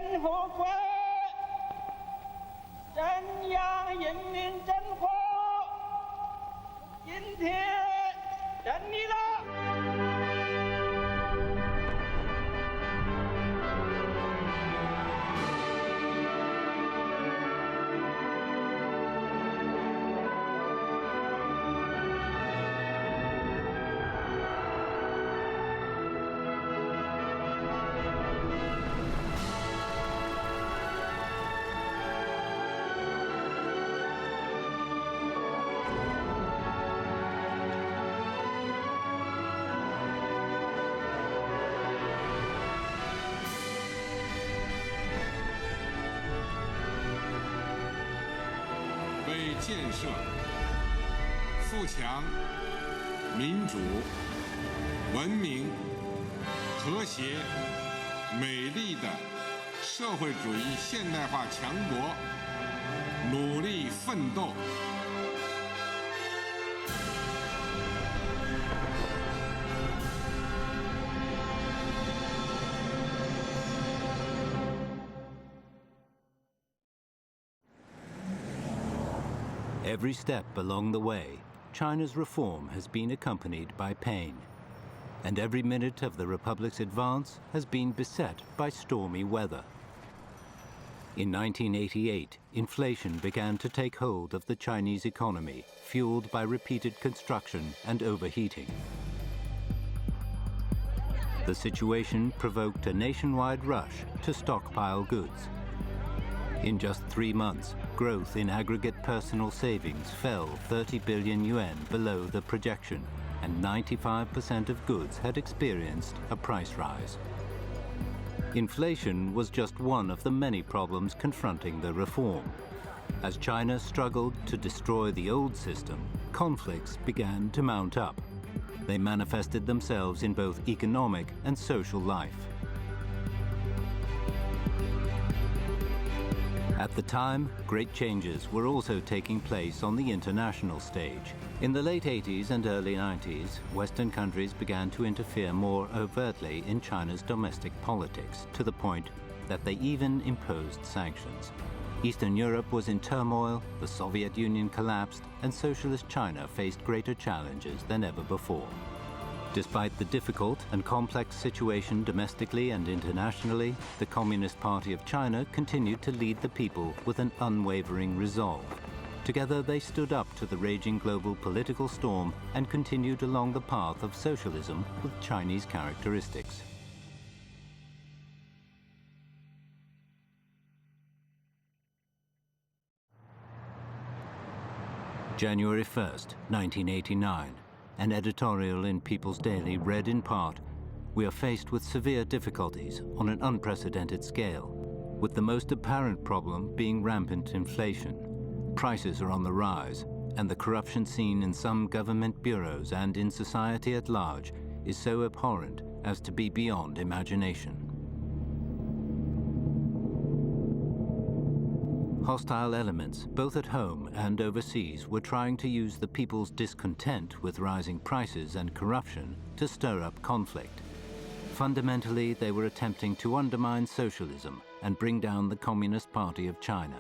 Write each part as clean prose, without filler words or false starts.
真后悔，真阳人民真火，今天真理了。为建设富强、民主、文明、和谐、美丽的社会主义现代化强国努力奋斗。Every step along the way, China's reform has been accompanied by pain. And every minute of the Republic's advance has been beset by stormy weather. In 1988, inflation began to take hold of the Chinese economy, fueled by repeated construction and overheating. The situation provoked a nationwide rush to stockpile goods. In just 3 months, growth in aggregate personal savings fell 30 billion yuan below the projection, and 95% of goods had experienced a price rise. Inflation was just one of the many problems confronting the reform. As China struggled to destroy the old system, conflicts began to mount up. They manifested themselves in both economic and social life. At the time, great changes were also taking place on the international stage. In the late 80s and early 90s, Western countries began to interfere more overtly in China's domestic politics, to the point that they even imposed sanctions. Eastern Europe was in turmoil, the Soviet Union collapsed, and Socialist China faced greater challenges than ever before. Despite the difficult and complex situation domestically and internationally, the Communist Party of China continued to lead the people with an unwavering resolve. Together they stood up to the raging global political storm and continued along the path of socialism with Chinese characteristics. January 1st, 1989. An editorial in People's Daily read in part, "We are faced with severe difficulties on an unprecedented scale, with the most apparent problem being rampant inflation. Prices are on the rise, and the corruption seen in some government bureaus and in society at large is so abhorrent as to be beyond imagination." Hostile elements, both at home and overseas, were trying to use the people's discontent with rising prices and corruption to stir up conflict. Fundamentally, they were attempting to undermine socialism and bring down the Communist Party of China.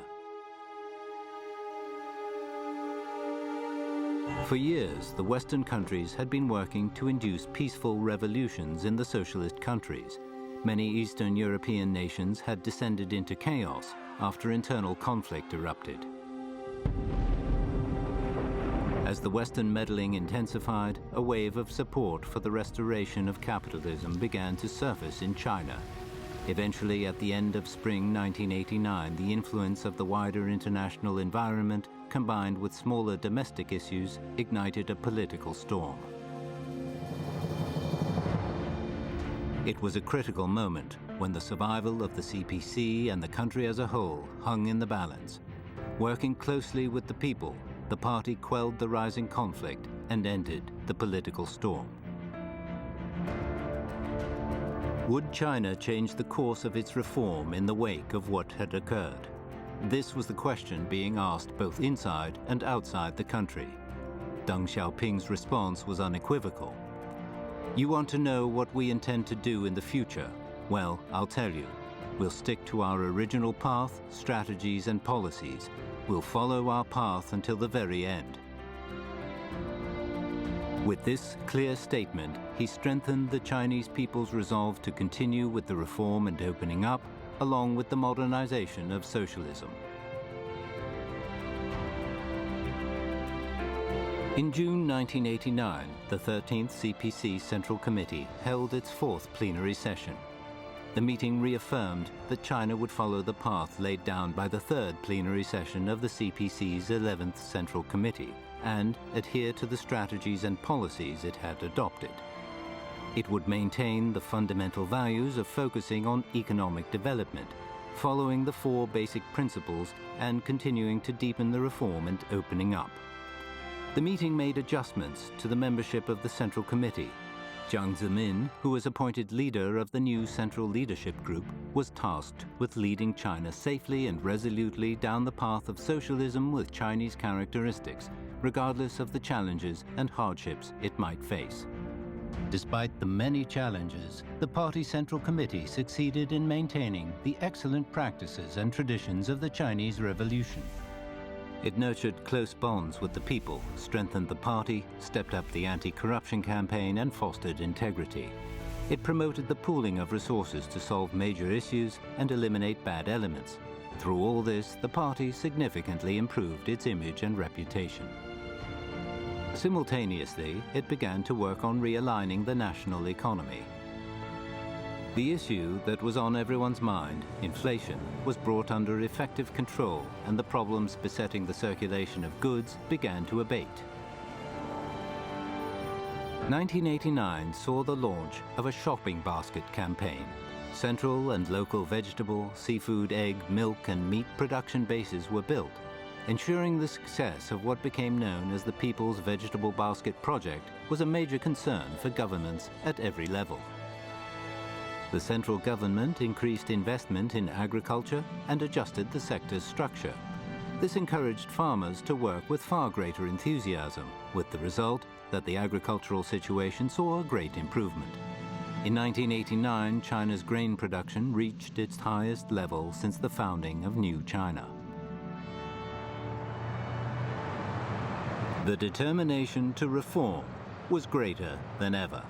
For years, the Western countries had been working to induce peaceful revolutions in the socialist countries. Many Eastern European nations had descended into chaos after internal conflict erupted. As the Western meddling intensified, a wave of support for the restoration of capitalism began to surface in China. Eventually, at the end of spring 1989, the influence of the wider international environment, combined with smaller domestic issues, ignited a political storm. It was a critical moment when the survival of the CPC and the country as a whole hung in the balance. Working closely with the people, the party quelled the rising conflict and ended the political storm. Would China change the course of its reform in the wake of what had occurred? This was the question being asked both inside and outside the country. Deng Xiaoping's response was unequivocal. "You want to know what we intend to do in the future? Well, I'll tell you. We'll stick to our original path, strategies and policies. We'll follow our path until the very end. With this clear statement, he strengthened the Chinese people's resolve to continue with the reform and opening up, along with the modernization of socialism. In June 1989, the 13th CPC Central Committee held its fourth plenary session. The meeting reaffirmed that China would follow the path laid down by the third plenary session of the CPC's 11th Central Committee and adhere to the strategies and policies it had adopted. It would maintain the fundamental values of focusing on economic development, following the four basic principles and continuing to deepen the reform and opening up. The meeting made adjustments to the membership of the Central Committee. Jiang Zemin, who was appointed leader of the new Central Leadership Group, was tasked with leading China safely and resolutely down the path of socialism with Chinese characteristics, regardless of the challenges and hardships it might face. Despite the many challenges, the Party Central Committee succeeded in maintaining the excellent practices and traditions of the Chinese Revolution. It nurtured close bonds with the people, strengthened the party, stepped up the anti-corruption campaign, and fostered integrity. It promoted the pooling of resources to solve major issues and eliminate bad elements. Through all this, the party significantly improved its image and reputation. Simultaneously, it began to work on realigning the national economy. The issue that was on everyone's mind, inflation, was brought under effective control, and the problems besetting the circulation of goods began to abate. 1989 saw the launch of a shopping basket campaign. Central and local vegetable, seafood, egg, milk, and meat production bases were built, ensuring the success of what became known as the People's Vegetable Basket Project was a major concern for governments at every level. The central government increased investment in agriculture and adjusted the sector's structure. This encouraged farmers to work with far greater enthusiasm, with the result that the agricultural situation saw a great improvement. In 1989, China's grain production reached its highest level since the founding of New China. The determination to reform was greater than ever.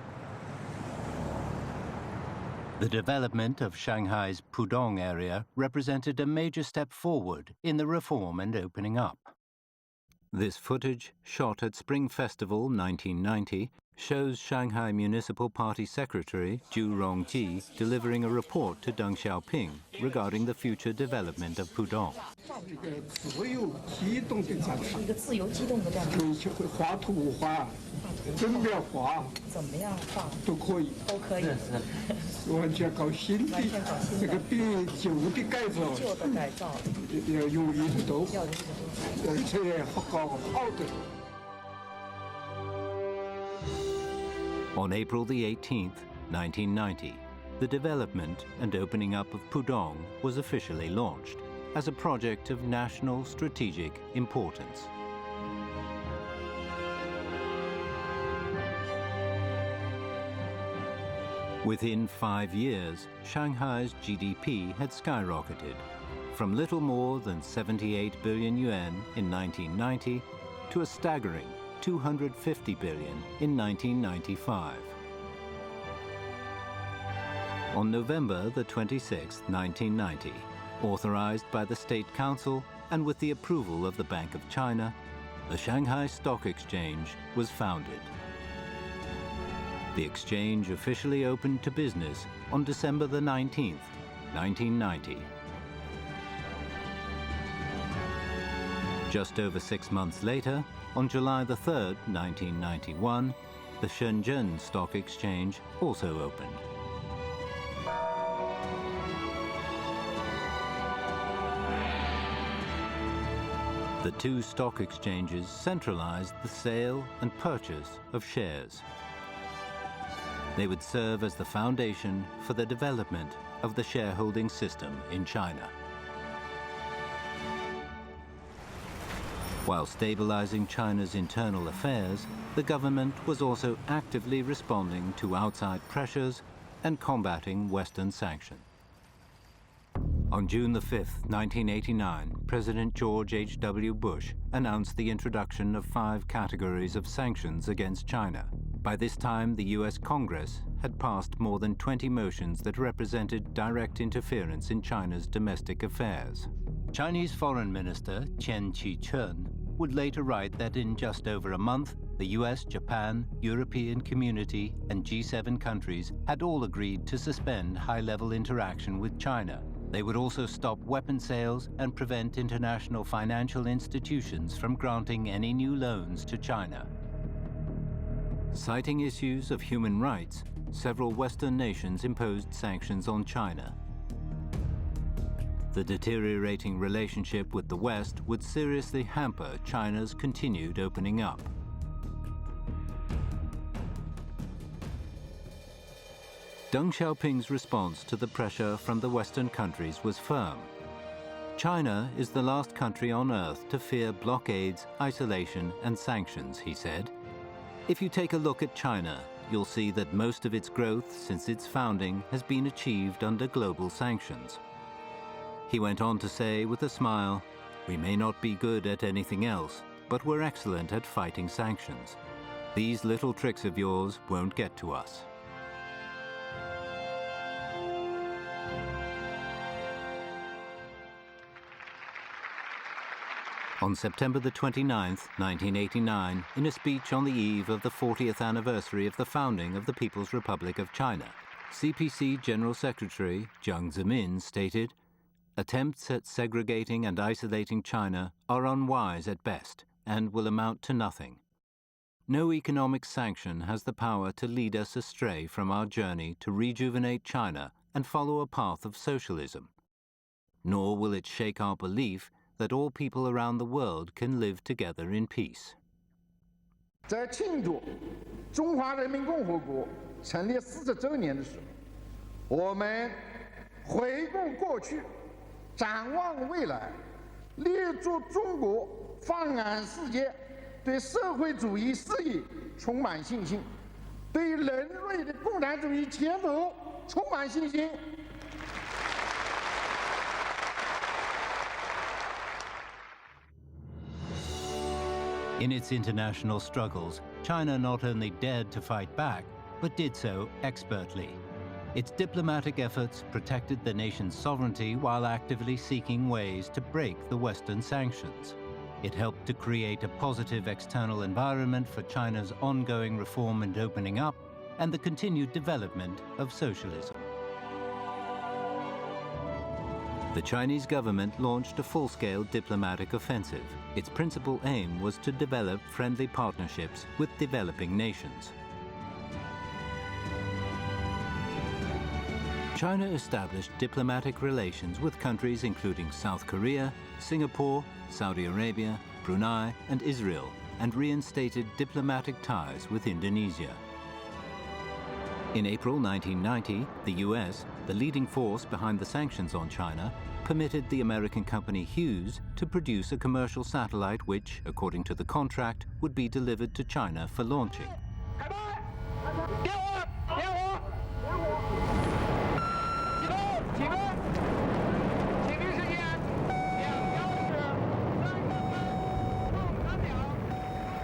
The development of Shanghai's Pudong area represented a major step forward in the reform and opening up. This footage, shot at Spring Festival 1990, shows Shanghai Municipal Party Secretary Zhu Rongji delivering a report to Deng Xiaoping regarding the future development of Pudong. On April the 18th, 1990, the development and opening up of Pudong was officially launched as a project of national strategic importance. Within 5 years, Shanghai's GDP had skyrocketed from little more than 78 billion yuan in 1990 to a staggering 250 billion in 1995. On November the 26th, 1990, authorized by the State Council and with the approval of the Bank of China, the Shanghai Stock Exchange was founded. The exchange officially opened to business on December the 19th, 1990. Just over 6 months later, on July the 3rd, 1991, the Shenzhen Stock Exchange also opened. The two stock exchanges centralized the sale and purchase of shares. They would serve as the foundation for the development of the shareholding system in China. While stabilizing China's internal affairs, the government was also actively responding to outside pressures and combating Western sanctions. On June the 5th, 1989, President George H.W. Bush announced the introduction of 5 categories of sanctions against China. By this time, the US Congress had passed more than 20 motions that represented direct interference in China's domestic affairs. Chinese Foreign Minister Chen Qi-chun would later write that in just over a month, the US, Japan, European Community, and G7 countries had all agreed to suspend high-level interaction with China. They would also stop weapon sales and prevent international financial institutions from granting any new loans to China. Citing issues of human rights, several Western nations imposed sanctions on China. The deteriorating relationship with the West would seriously hamper China's continued opening up. Deng Xiaoping's response to the pressure from the Western countries was firm. China is the last country on earth to fear blockades, isolation, and sanctions, he said. If you take a look at China, you'll see that most of its growth since its founding has been achieved under global sanctions. He went on to say with a smile, "We may not be good at anything else, but we're excellent at fighting sanctions. These little tricks of yours won't get to us." On September the 29th, 1989, in a speech on the eve of the 40th anniversary of the founding of the People's Republic of China, CPC General Secretary Jiang Zemin stated, "Attempts at segregating and isolating China are unwise at best and will amount to nothing. No economic sanction has the power to lead us astray from our journey to rejuvenate China and follow a path of socialism. Nor will it shake our belief that all people around the world can live together in peace." 在庆祝中华人民共和国成立40周年的时候，我们回顾过去，展望未来，立足中国放眼世界，对社会主义事业充满信心，对人类的共产主义前途充满信心。 In its international struggles, China not only dared to fight back, but did so expertly. Its diplomatic efforts protected the nation's sovereignty while actively seeking ways to break the Western sanctions. It helped to create a positive external environment for China's ongoing reform and opening up, and the continued development of socialism. The Chinese government launched a full-scale diplomatic offensive. Its principal aim was to develop friendly partnerships with developing nations. China established diplomatic relations with countries including South Korea, Singapore, Saudi Arabia, Brunei, and Israel, and reinstated diplomatic ties with Indonesia. In April 1990, the US, the leading force behind the sanctions on China, permitted the American company Hughes to produce a commercial satellite which, according to the contract, would be delivered to China for launching.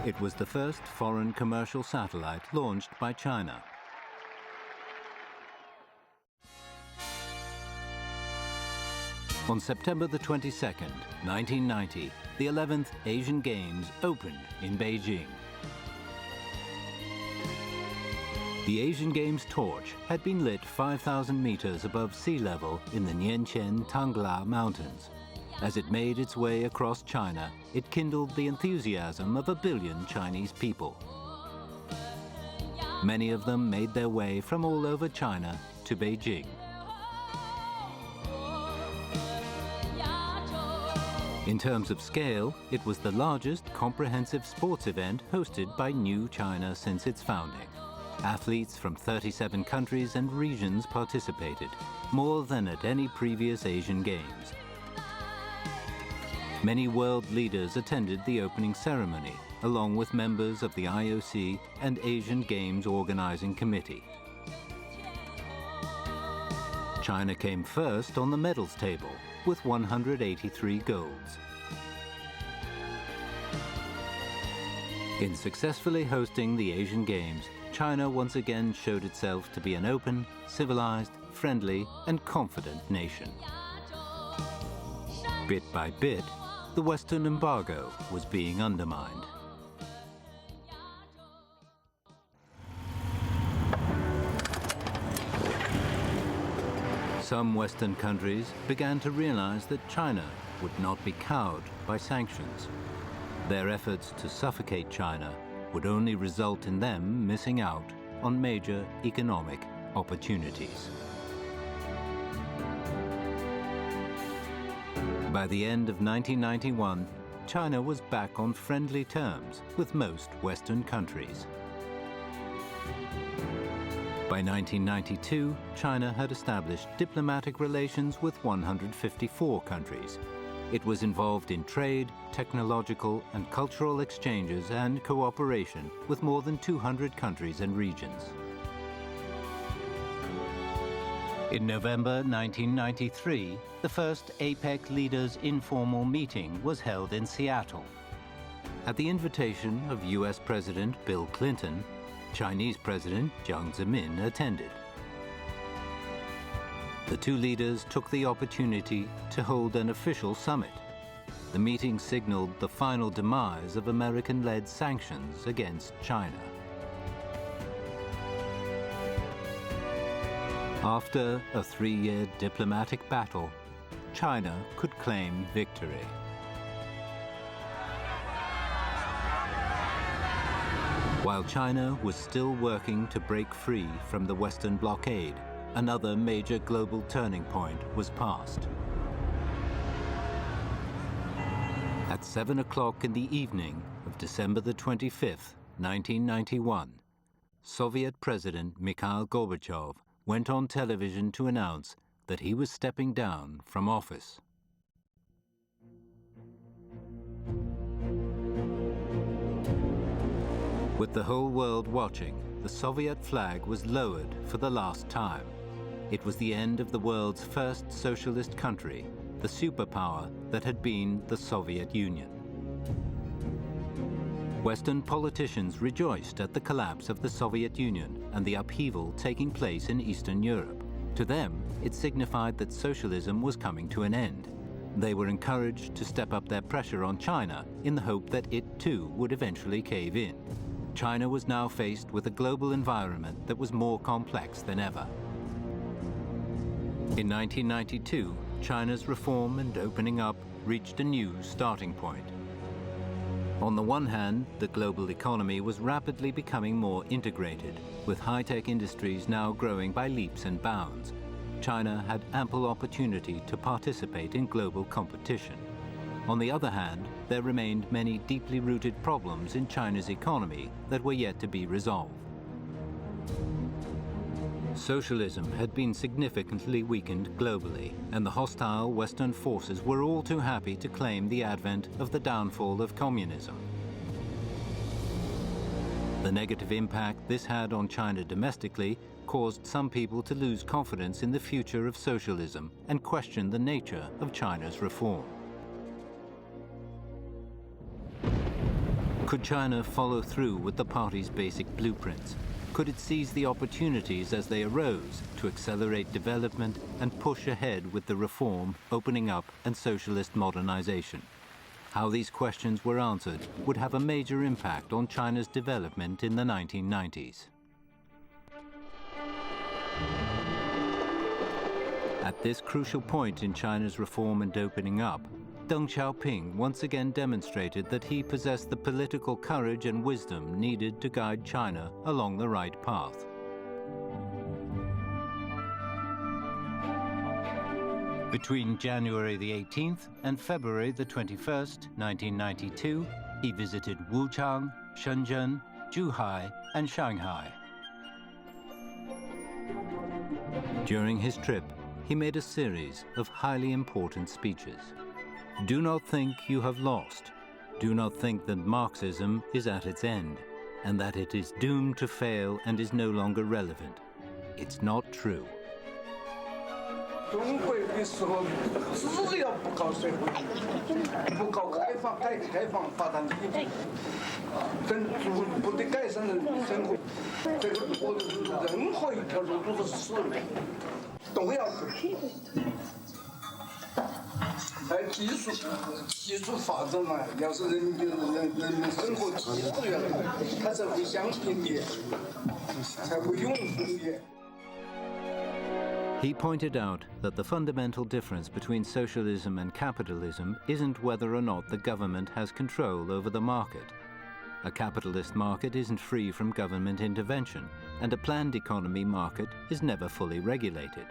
It was the first foreign commercial satellite launched by China. On September the 22nd, 1990, the 11th Asian Games opened in Beijing. The Asian Games torch had been lit 5,000 meters above sea level in the Nianqian Tangla Mountains. As it made its way across China, it kindled the enthusiasm of 1 billion Chinese people. Many of them made their way from all over China to Beijing. In terms of scale, it was the largest comprehensive sports event hosted by New China since its founding. Athletes from 37 countries and regions participated, more than at any previous Asian Games. Many world leaders attended the opening ceremony, along with members of the IOC and Asian Games Organizing Committee. China came first on the medals table with 183 golds. In successfully hosting the Asian Games, China once again showed itself to be an open, civilized, friendly, and confident nation. Bit by bit, the Western embargo was being undermined. Some Western countries began to realize that China would not be cowed by sanctions. Their efforts to suffocate China would only result in them missing out on major economic opportunities. By the end of 1991, China was back on friendly terms with most Western countries. By 1992, China had established diplomatic relations with 154 countries. It was involved in trade, technological and cultural exchanges and cooperation with more than 200 countries and regions. In November 1993, the first APEC leaders' informal meeting was held in Seattle. At the invitation of US President Bill Clinton, Chinese President Jiang Zemin attended. The two leaders took the opportunity to hold an official summit. The meeting signaled the final demise of American-led sanctions against China. After a 3-year diplomatic battle, China could claim victory. While China was still working to break free from the Western blockade, another major global turning point was passed. At 7 o'clock in the evening of December the 25th, 1991, Soviet President Mikhail Gorbachev went on television to announce that he was stepping down from office. With the whole world watching, the Soviet flag was lowered for the last time. It was the end of the world's first socialist country, the superpower that had been the Soviet Union. Western politicians rejoiced at the collapse of the Soviet Union and the upheaval taking place in Eastern Europe. To them, it signified that socialism was coming to an end. They were encouraged to step up their pressure on China in the hope that it too would eventually cave in. China was now faced with a global environment that was more complex than ever. In 1992, China's reform and opening up reached a new starting point. On the one hand, the global economy was rapidly becoming more integrated, with high-tech industries now growing by leaps and bounds. China had ample opportunity to participate in global competition. On the other hand, there remained many deeply rooted problems in China's economy that were yet to be resolved. Socialism had been significantly weakened globally, and the hostile Western forces were all too happy to claim the advent of the downfall of communism. The negative impact this had on China domestically caused some people to lose confidence in the future of socialism and question the nature of China's reform. Could China follow through with the party's basic blueprints? Could it seize the opportunities as they arose to accelerate development and push ahead with the reform, opening up, and socialist modernization? How these questions were answered would have a major impact on China's development in the 1990s. At this crucial point in China's reform and opening up, Deng Xiaoping once again demonstrated that he possessed the political courage and wisdom needed to guide China along the right path. Between January the 18th and February the 21st, 1992, he visited Wuchang, Shenzhen, Zhuhai, and Shanghai. During his trip, he made a series of highly important speeches. Do not think you have lost. Do not think that Marxism is at its end, and that it is doomed to fail and is no longer relevant. It's not true. 中国的时候，只要不搞社会主义，不搞改革开放发展经济，逐步的改善人民生活，这个任何一条路都是死路，都要走。技术发展嘛，要是人民生活技术要好，它才会相信你，才会拥护你。He pointed out that the fundamental difference between socialism and capitalism isn't whether or not the government has control over the market. A capitalist market isn't free from government intervention, and a planned economy market is never fully regulated.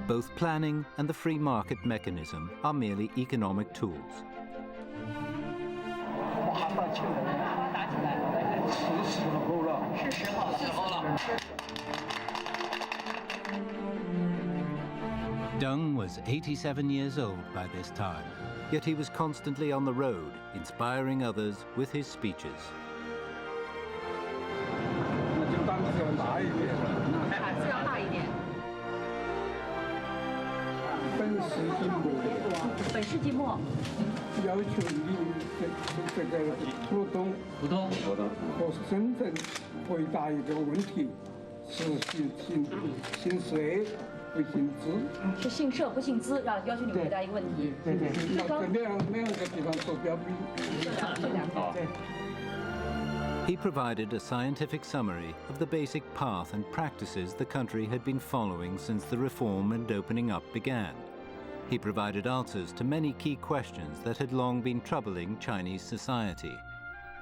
Both planning and the free market mechanism are merely economic tools. Deng was 87 years old by this time, yet he was constantly on the road, inspiring others with his speeches. He provided a scientific summary of the basic path and practices the country had been following since the reform and opening up began. He provided answers to many key questions that had long been troubling Chinese society.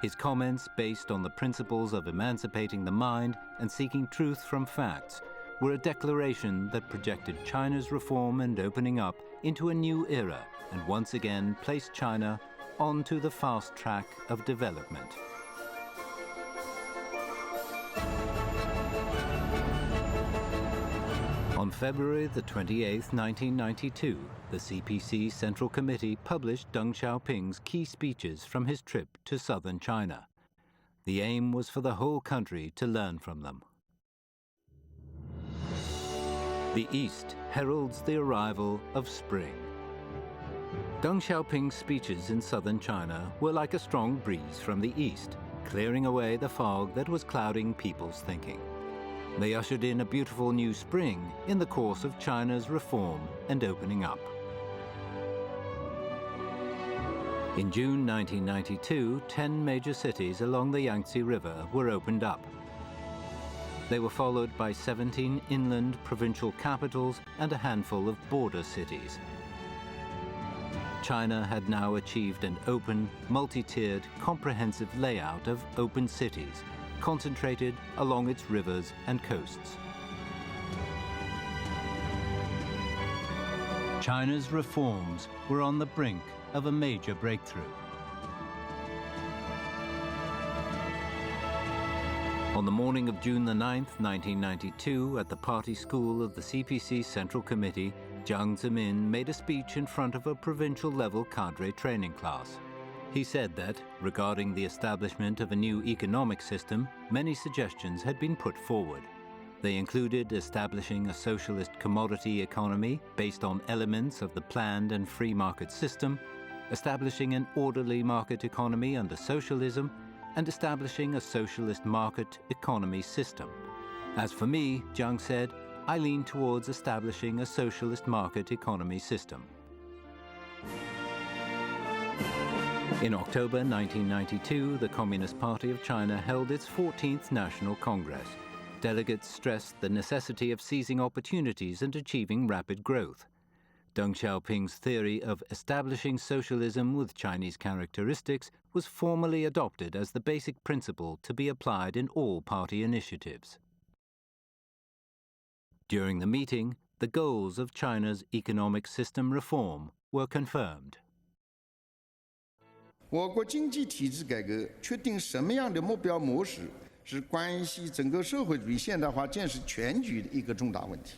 His comments, based on the principles of emancipating the mind and seeking truth from facts, were a declaration that projected China's reform and opening up into a new era and once again placed China onto the fast track of development. On February the 28th, 1992, the CPC Central Committee published Deng Xiaoping's key speeches from his trip to southern China. The aim was for the whole country to learn from them. The East heralds the arrival of spring. Deng Xiaoping's speeches in southern China were like a strong breeze from the east, clearing away the fog that was clouding people's thinking. They ushered in a beautiful new spring in the course of China's reform and opening up. In June 1992, 10 major cities along the Yangtze River were opened up. They were followed by 17 inland provincial capitals and a handful of border cities. China had now achieved an open, multi-tiered, comprehensive layout of open cities, concentrated along its rivers and coasts. China's reforms were on the brink of a major breakthrough. On the morning of June the 9th, 1992, at the party school of the CPC Central Committee, Jiang Zemin made a speech in front of a provincial-level cadre training class. He said that, regarding the establishment of a new economic system, many suggestions had been put forward. They included establishing a socialist commodity economy based on elements of the planned and free market system, establishing an orderly market economy under socialism, and establishing a socialist market economy system. As for me, Jiang said, I lean towards establishing a socialist market economy system. In October 1992, the Communist Party of China held its 14th National Congress. Delegates stressed the necessity of seizing opportunities and achieving rapid growth. Deng Xiaoping's theory of establishing socialism with Chinese characteristics was formally adopted as the basic principle to be applied in all party initiatives. During the meeting, the goals of China's economic system reform were confirmed. 我国经济体制改革确定什么样的目标模式，是关系整个社会主义现代化建设全局的一个重大问题。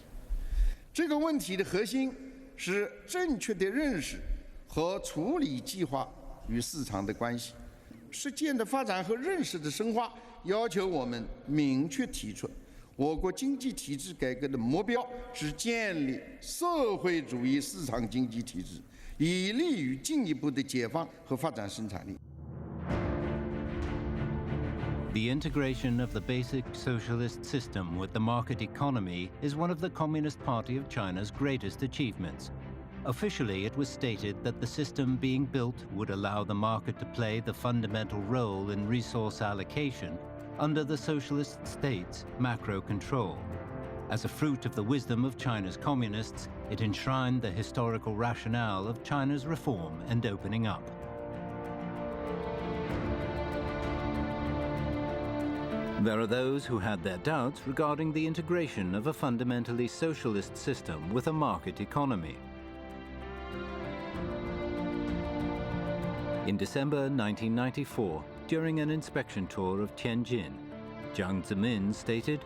这个问题的核心是正确的认识和处理计划与市场的关系。实践的发展和认识的深化，要求我们明确提出我国经济体制改革的目标是建立社会主义市场经济体制，以利于进一步的解放和发展生产力。 The integration of the basic socialist system with the market economy is one of the Communist Party of China's greatest achievements. Officially, it was stated that the system being built would allow the market to play the fundamental role in resource allocation under the socialist state's macro control. As a fruit of the wisdom of China's communists, it enshrined the historical rationale of China's reform and opening up. There are those who had their doubts regarding the integration of a fundamentally socialist system with a market economy. In December 1994, during an inspection tour of Tianjin, Jiang Zemin stated,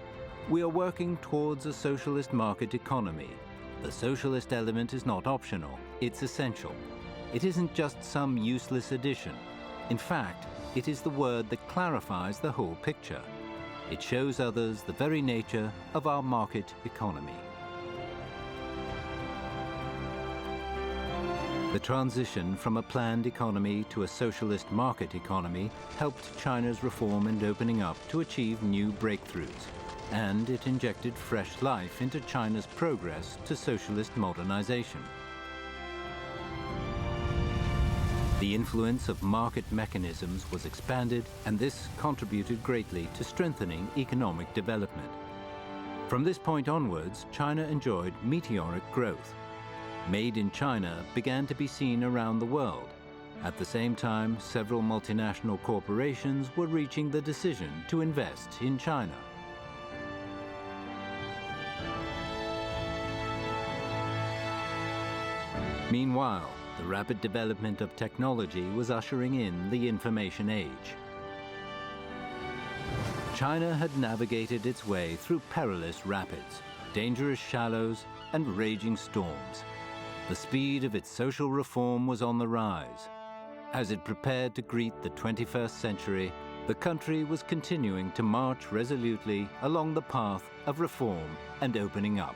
"We are working towards a socialist market economy. The socialist element is not optional, it's essential. It isn't just some useless addition. In fact, it is the word that clarifies the whole picture. It shows others the very nature of our market economy." The transition from a planned economy to a socialist market economy helped China's reform and opening up to achieve new breakthroughs, and it injected fresh life into China's progress to socialist modernization. The influence of market mechanisms was expanded, and this contributed greatly to strengthening economic development. From this point onwards, China enjoyed meteoric growth. Made in China began to be seen around the world. At the same time, several multinational corporations were reaching the decision to invest in China. Meanwhile, the rapid development of technology was ushering in the information age. China had navigated its way through perilous rapids, dangerous shallows, and raging storms. The speed of its social reform was on the rise. As it prepared to greet the 21st century, the country was continuing to march resolutely along the path of reform and opening up.